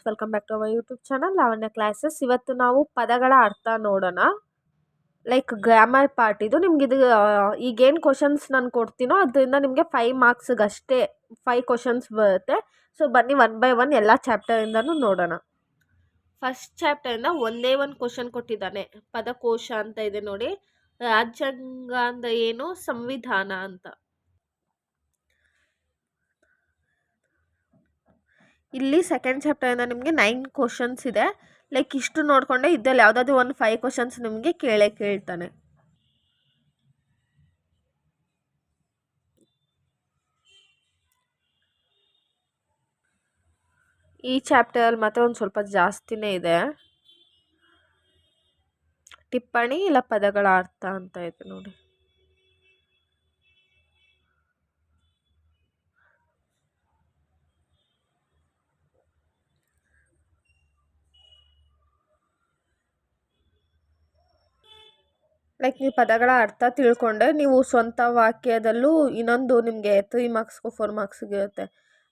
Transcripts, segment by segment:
Welcome back to our YouTube channel Lavanya classes. ಇವತ್ತು ನಾವು ಪದಗಳ ಅರ್ಥ ನೋಡೋಣ. ಲೈಕ್ ಗ್ರಾಮರ್ ಪಾರ್ಟ್ ಇದು. ನಿಮ್ಗೆ ಇದು ಈಗೇನು ಕ್ವಶನ್ಸ್ ನಾನು ಕೊಡ್ತೀನೋ ಅದರಿಂದ ನಿಮಗೆ 5 ಮಾರ್ಕ್ಸ್ಗಷ್ಟೇ 5 ಕ್ವಶನ್ಸ್ ಬರುತ್ತೆ. ಸೊ ಬನ್ನಿ ಒನ್ ಬೈ ಒನ್ ಎಲ್ಲ ಚಾಪ್ಟರಿಂದನೂ ನೋಡೋಣ. ಫಸ್ಟ್ ಚಾಪ್ಟರಿಂದ ಒಂದೇ ಒಂದು ಕ್ವಶನ್ ಕೊಟ್ಟಿದ್ದಾನೆ. ಪದಕೋಶ ಅಂತ ಇದೆ ನೋಡಿ. ರಾಜ್ಯಾಂಗ ಅಂದ್ರೆ ಏನು, ಸಂವಿಧಾನ ಅಂತ. ಇಲ್ಲಿ ಸೆಕೆಂಡ್ ಚಾಪ್ಟರಿಂದ ನಿಮಗೆ 9 ಕ್ವಶನ್ಸ್ ಇದೆ. ಲೈಕ್ ಇಷ್ಟು ನೋಡಿಕೊಂಡೆ ಇದ್ದಲ್ಲಿ ಯಾವುದಾದ್ರೂ ಒಂದು 5 ಕ್ವಶನ್ಸ್ ನಿಮಗೆ ಕೇಳ್ತಾನೆ. ಈ ಚಾಪ್ಟರಲ್ಲಿ ಮಾತ್ರ ಒಂದು ಸ್ವಲ್ಪ ಜಾಸ್ತಿನೇ ಇದೆ. ಟಿಪ್ಪಣಿ ಇಲ್ಲ ಪದಗಳ ಅರ್ಥ ಅಂತ ಇದೆ ನೋಡಿ. ಲೈಕ್ ನೀವು ಪದಗಳ ಅರ್ಥ ತಿಳ್ಕೊಂಡ್ರೆ ನೀವು ಸ್ವಂತ ವಾಕ್ಯದಲ್ಲೂ ಇನ್ನೊಂದು ನಿಮಗೆ 3 ಮಾರ್ಕ್ಸ್ಗೂ 4 ಮಾರ್ಕ್ಸ್ಗೆ ಇರುತ್ತೆ.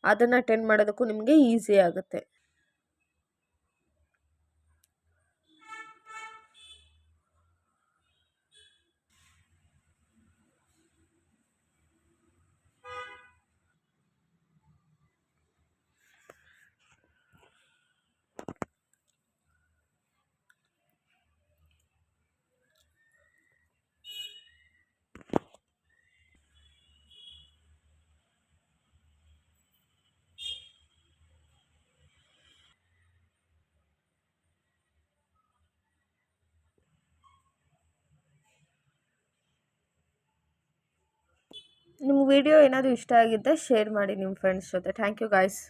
ಅದನ್ನು ಅಟೆಂಡ್ ಮಾಡೋದಕ್ಕೂ ನಿಮಗೆ ಈಸಿ ಆಗುತ್ತೆ. ನಿಮ್ಮ ವಿಡಿಯೋ ಏನಾದರೂ ಇಷ್ಟ ಆಗಿದ್ದರೆ ಶೇರ್ ಮಾಡಿ ನಿಮ್ಮ ಫ್ರೆಂಡ್ಸ್ ಜೊತೆ. Thank you guys.